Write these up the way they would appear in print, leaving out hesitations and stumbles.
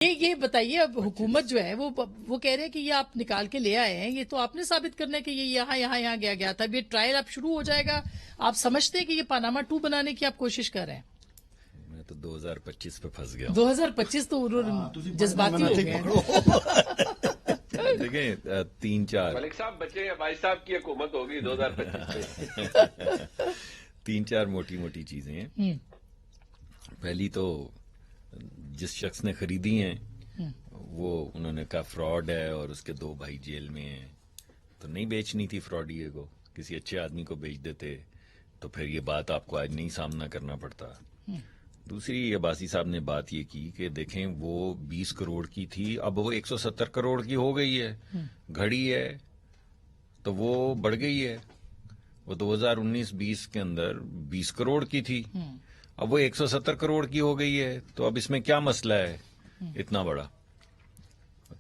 یہ بتائیے اب حکومت جو ہے وہ کہہ رہے ہیں کہ یہ آپ نکال کے لے آئے ہیں، یہ تو آپ نے ثابت کرنا ہے کہ یہ یہاں گیا تھا. اب یہ ٹرائل اب شروع ہو جائے گا. آپ سمجھتے ہیں کہ یہ پاناما 2 بنانے کی آپ کوشش کر رہے ہیں؟ میں تو 2025 پہ پھنس گیا ہوں. 2025 تو جذباتی ہو گئے ہیں. دیکھیں 3-4 ملک صاحب بچے ہیں، بھائی صاحب کی حکومت ہوگی 2025 میں. 3-4 موٹی چیزیں ہیں. پہلی تو جس شخص نے خریدی ہیں وہ انہوں نے کہا فراڈ ہے اور اس کے 2 بھائی جیل میں ہیں، تو نہیں بیچنی تھی فراڈیے کو، کسی اچھے آدمی کو بیچ دیتے تو پھر یہ بات آپ کو آج نہیں سامنا کرنا پڑتا. دوسری عباسی صاحب نے بات یہ کی کہ دیکھیں وہ 20 کروڑ کی تھی، اب وہ 170 کروڑ کی ہو گئی ہے. گھڑی ہے تو وہ بڑھ گئی ہے. وہ 2019-20 کے اندر 20 کروڑ کی تھی، اب وہ 170 کروڑ کی ہو گئی ہے. تو اب اس میں کیا مسئلہ ہے اتنا بڑا؟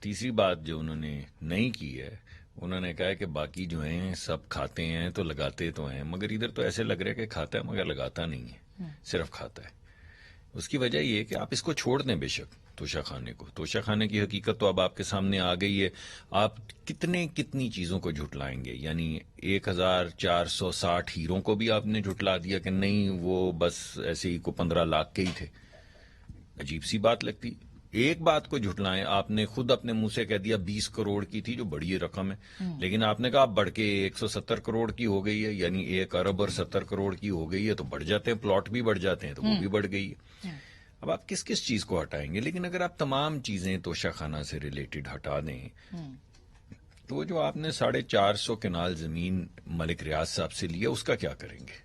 تیسری بات جو انہوں نے نہیں کی ہے، انہوں نے کہا کہ باقی جو ہیں سب کھاتے ہیں تو لگاتے تو ہیں، مگر ادھر تو ایسے لگ رہا ہے کہ کھاتا ہے مگر لگاتا نہیں ہے، صرف کھاتا ہے. اس کی وجہ یہ ہے کہ آپ اس کو چھوڑ دیں، بے شک توشہ خانے کو. توشہ خانے کی حقیقت تو اب آپ کے سامنے آ گئی ہے. آپ کتنی چیزوں کو جھٹلائیں گے؟ یعنی 1460 ہیروں کو بھی آپ نے جھٹلا دیا کہ نہیں وہ بس ایسے ہی کو 15 لاکھ کے ہی تھے. عجیب سی بات لگتی. ایک بات کو جھٹلائیں. آپ نے خود اپنے منہ سے کہہ دیا 20 کروڑ کی تھی، جو بڑی رقم ہے، لیکن آپ نے کہا بڑھ کے 170 کروڑ کی ہو گئی ہے، یعنی 1 ارب اور 70 کروڑ کی ہو گئی ہے. تو بڑھ جاتے ہیں، پلاٹ بھی بڑھ جاتے ہیں، تو وہ بھی بڑھ گئی ہے. اب آپ کس چیز کو ہٹائیں گے؟ لیکن اگر آپ تمام چیزیں توشہ خانہ سے ریلیٹڈ ہٹا دیں تو جو آپ نے 450 کنال زمین ملک ریاض صاحب سے لیا اس کا کیا کریں گے؟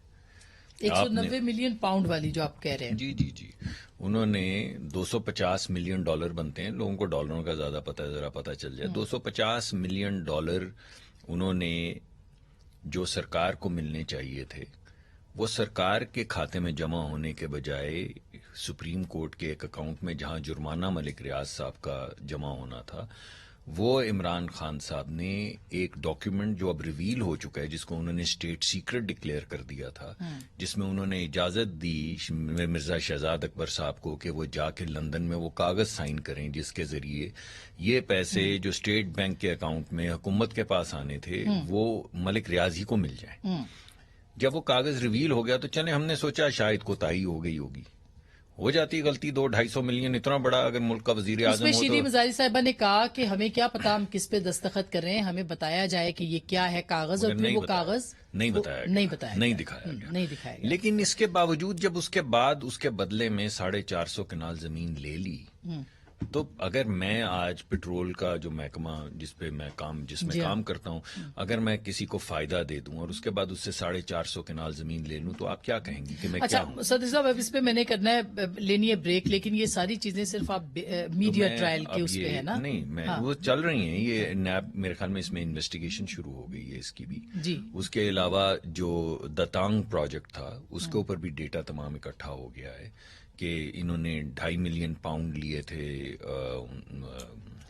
190 ملین پاؤنڈ والی جو آپ کہہ رہے ہیں. جی انہوں نے 250 ملین ڈالر بنتے ہیں، لوگوں کو ڈالروں کا زیادہ پتہ ہے، ذرا پتہ چل جائے. 250 ملین ڈالر انہوں نے جو سرکار کو ملنے چاہیے تھے وہ سرکار کے کھاتے میں جمع ہونے کے بجائے سپریم کورٹ کے ایک اکاؤنٹ میں جہاں جرمانہ ملک ریاض صاحب کا جمع ہونا تھا، وہ عمران خان صاحب نے ایک ڈاکیومنٹ جو اب ریویل ہو چکا ہے، جس کو انہوں نے اسٹیٹ سیکرٹ ڈکلیئر کر دیا تھا، جس میں انہوں نے اجازت دی مرزا شہزاد اکبر صاحب کو کہ وہ جا کے لندن میں وہ کاغذ سائن کریں جس کے ذریعے یہ پیسے جو اسٹیٹ بینک کے اکاؤنٹ میں حکومت کے پاس آنے تھے وہ ملک ریاض ہی کو مل جائیں. جب وہ کاغذ ریویل ہو گیا تو چلے ہم نے سوچا شاید کوتاہی ہو گئی ہوگی، ہو جاتی غلطی. 200-250 ملین اتنا بڑا اگر ملک کا وزیر اعظم ہو تو. شیریں مزاری صاحبہ نے کہا کہ ہمیں کیا پتا ہم کس پہ دستخط کر رہے ہیں، ہمیں بتایا جائے کہ یہ کیا ہے کاغذ، اور پھر وہ کاغذ نہیں دکھایا گیا. لیکن اس کے باوجود جب اس کے بعد اس کے بدلے میں 450 کنال زمین لے لی، تو اگر میں آج پٹرول کا جو محکمہ جس میں کام کرتا ہوں، اگر میں کسی کو فائدہ دے دوں اور اس کے بعد اس سے 450 کنال زمین لے لوں تو آپ کیا کہیں گی کہ میں کیا ہوں؟ صدر صاحب اب اس پہ میں نے کرنا ہے، لینی ہے بریک، لیکن یہ ساری چیزیں صرف آپ میڈیا ٹرائل کے اس پہ ہے نا؟ نہیں وہ چل رہی ہیں. یہ نیب میرے خیال میں اس میں انویسٹیگیشن شروع ہو گئی ہے اس کی بھی. اس کے علاوہ جو دتانگ پروجیکٹ تھا اس کے اوپر بھی ڈیٹا تمام اکٹھا ہو گیا ہے کہ انہوں نے 2.5 ملین پاؤنڈ لیے تھے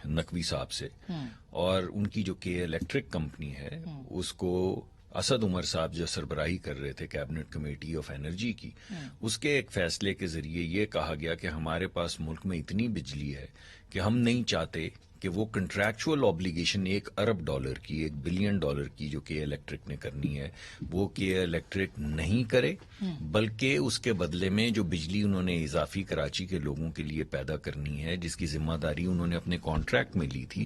نقوی صاحب سے، اور ان کی جو کے الیکٹرک کمپنی ہے اس کو اسد عمر صاحب جو سربراہی کر رہے تھے کیبنٹ کمیٹی آف انرجی کی، اس کے ایک فیصلے کے ذریعے یہ کہا گیا کہ ہمارے پاس ملک میں اتنی بجلی ہے کہ ہم نہیں چاہتے کہ وہ کنٹریکچوئل آبلیگیشن 1 ارب ڈالر کی، 1 بلین ڈالر کی جو کے الیکٹرک نے کرنی ہے وہ کے الیکٹرک نہیں کرے، بلکہ اس کے بدلے میں جو بجلی انہوں نے اضافی کراچی کے لوگوں کے لیے پیدا کرنی ہے، جس کی ذمہ داری انہوں نے اپنے کانٹریکٹ میں لی تھی،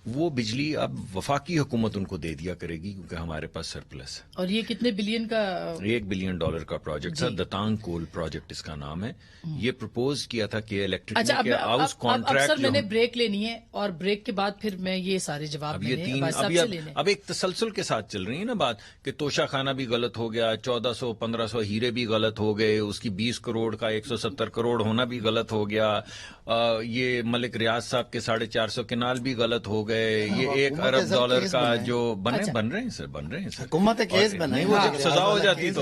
وہ بجلی اب وفاقی حکومت ان کو دے دیا کرے گی کیونکہ ہمارے پاس سرپلس ہے. اور یہ کتنے بلین کا؟ 1 بلین ڈالر کا پروجیکٹ تھا. دتانگ کول پروجیکٹ اس کا نام ہے. یہ پرپوز کیا تھا کہ الیکٹرک نے کہ ہاؤس کانٹریکٹ. میں نے بریک لینی ہے اور بریک کے بعد پھر میں یہ سارے جواب اب ایک تسلسل کے ساتھ چل رہی ہے نا بات کہ توشہ خانہ بھی غلط ہو گیا، 1400-1500 ہیرے بھی غلط ہو گئے، اس کی 20 کروڑ کا 170 کروڑ ہونا بھی غلط ہو گیا، یہ ملک ریاض صاحب کے 450 کنال بھی غلط ہو گئے، یہ 1 ارب ڈالر کا جو بن رہے ہیں سر حکومت کیس بنائی، سزا ہو جاتی تو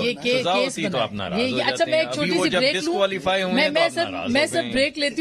آپ ناراض ہو جاتے ہیں. ابھی وہ جب ڈسکوالیفائی ہوئے تو آپ ناراض ہو گئے. میں سر بریک لیتی